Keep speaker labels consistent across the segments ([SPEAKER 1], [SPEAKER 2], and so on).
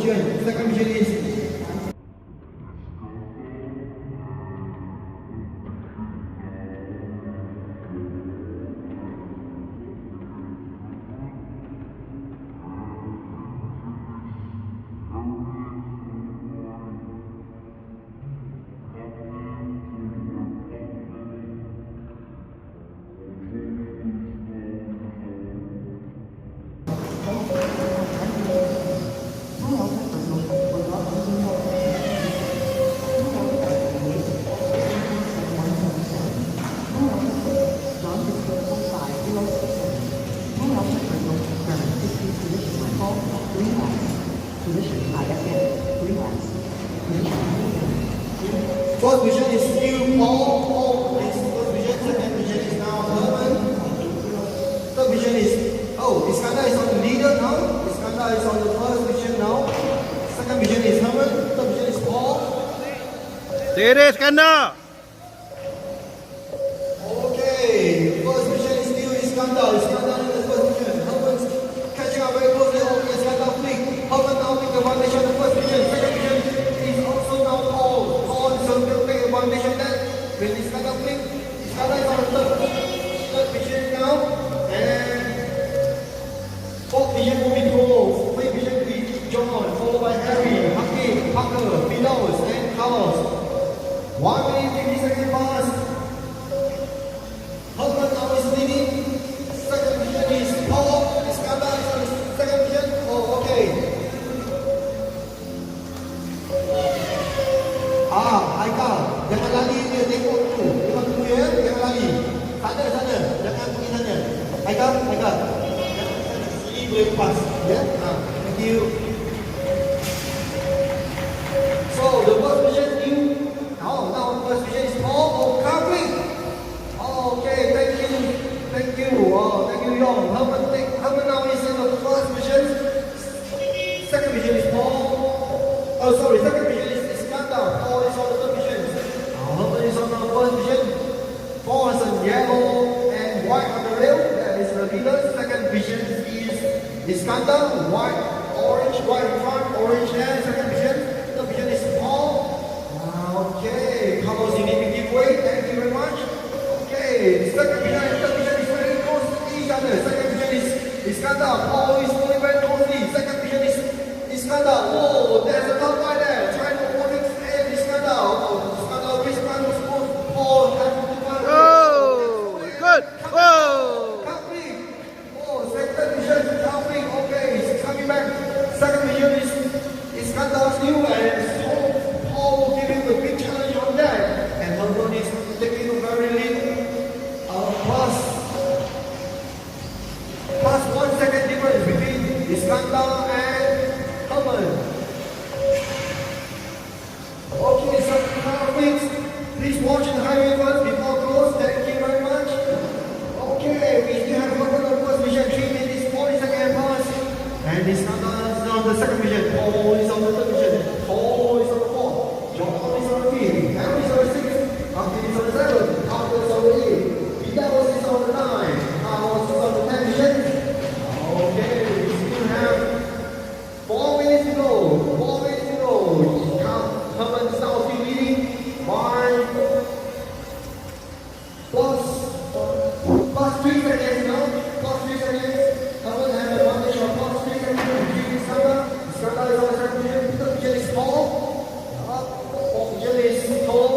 [SPEAKER 1] vision. Second vision is first vision is still Paul. This first vision, second vision is now Herman. Third vision is Iskandar is on the leader now. Iskandar is on the first vision now. Second vision is Herman. Third vision is Paul.
[SPEAKER 2] Serius Iskandar.
[SPEAKER 1] Okay, first vision is still Iskandar. Iskandar in the first vision. Herman's catching up very closely. Okay, Iskandar flick. Herman now make the foundation of the first vision. Second vision is also now Paul. Paul is going to make a foundation then. When Iskandar flick, Iskandar is on the third vision now. And fourth vision will be Paul. Fifth vision will be John, followed by Harry, Hakim, Parker, Milos, and Carlos. 1 minute 50 seconds past. Herman now is leading. Second vision is Paul. Iskandar is on the second vision. Oh, okay. Haikal, jangan lari dia tengok tu. Tengok tu ya, jangan lari. Sana, jangan pergi sana. Haikal. Sini boleh lepas. Ya, thank you. So, the first vision new. Now the first vision is Paul. Oh, covering. Oh, okay, thank you. Oh, thank you, Yong. Herman now is in the first vision. Second vision is Paul. Oh, sorry, second vision is Iskandar. Paul is on the third vision. Herman is on the first vision. Paul is on yellow and white on the rail. That is the leader. Second vision is Iskandar. White, orange, white in front, orange there. Second vision. Third vision is Paul. Okay, Carlos, you need to give way. Thank you very much. Okay, second vision and third vision is very close to each other. Second vision is Iskandar. Paul is following very closely. Second vision is Iskandar. Oh, there's a top guy there. Trying to hold it and Iskandar. Oh, Iskandar always trying to score. Paul has to do one.
[SPEAKER 2] Oh, good. Oh.
[SPEAKER 1] Covering. Oh, second vision is covering. Okay, he's coming back. Second vision is Iskandar still and Paul giving the big challenge on that. And Herman is taking a very little plus 1 second difference between Iskandar and Herman. Okay, so please watch the highway first before close. Thank you very much. Okay, we still have Herman on the first vision. 3 minutes 40 seconds pass. And Iskandar is on the second vision. Paul is on the third vision. Paul is on the fourth. John is on the fifth. Harry is on the sixth. Hakim is on the seventh. Parker is on the eighth. Milos is on the ninth. Carlos is on the 10th vision. Okay, we still have 4 minutes to go. Herman is now still leading by plus 3 seconds now. Plus 3 seconds. Herman has an advantage of plus 3 seconds between Iskandar. Iskandar is on the second vision. Third vision is Paul. Fourth vision is Paul.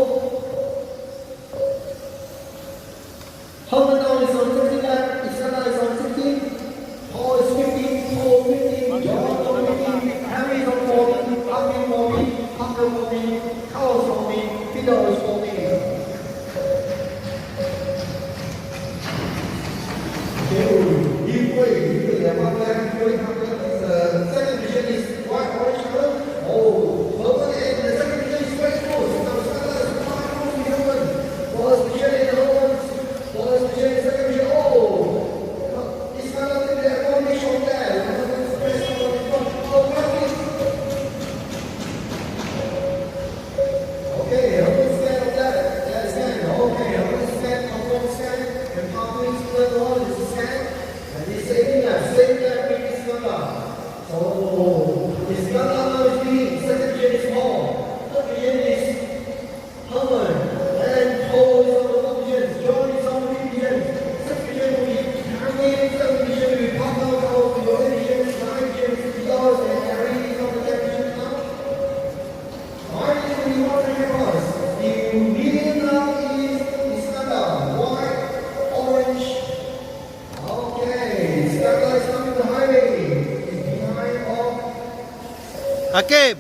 [SPEAKER 1] Herman now is on 16 lap. Iskandar is on 16. Paul is 15. Paul 15. John on 15. Harry is on 14. Hakim 14. Parker 14. Carlos 14. Peter is 14. Give way. Second vision is white, orange color. Oh, Herman and the second vision is very close. Now Iskandar is quite close to Herman. First vision is Herman. First vision is second vision. Oh, Iskandar did the advantage on that. Herman is best on the front. Oh, perfect. Okay, Herman scan of that. That scan. Okay, Herman scan. Herman scan. And Parker is the one is scan. And he's saving that. Same time with Iskandar. So Iskandar
[SPEAKER 2] Hakim.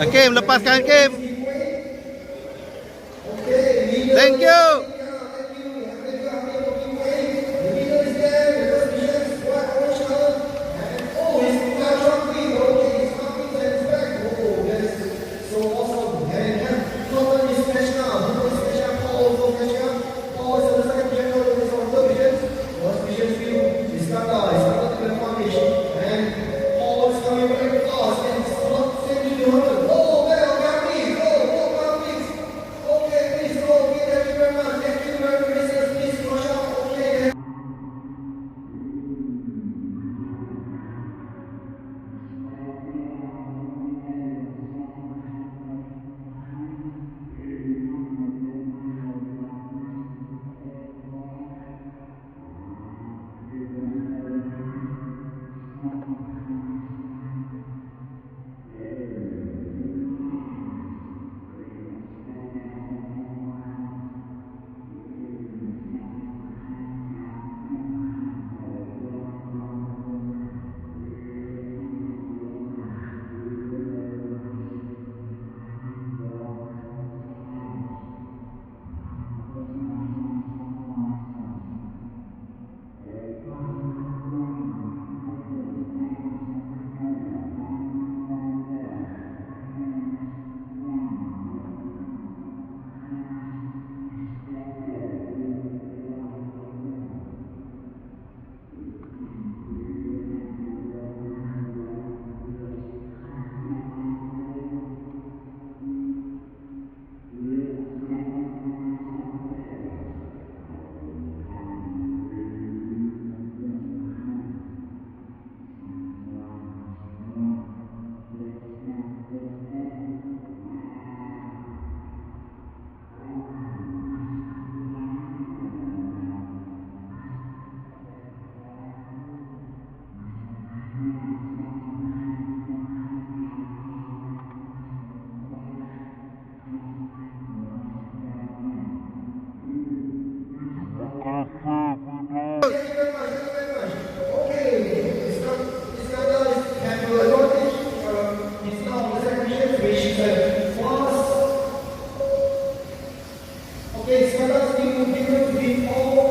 [SPEAKER 2] Hakim, lepaskan Hakim. Thank you.
[SPEAKER 1] Okay, so that's the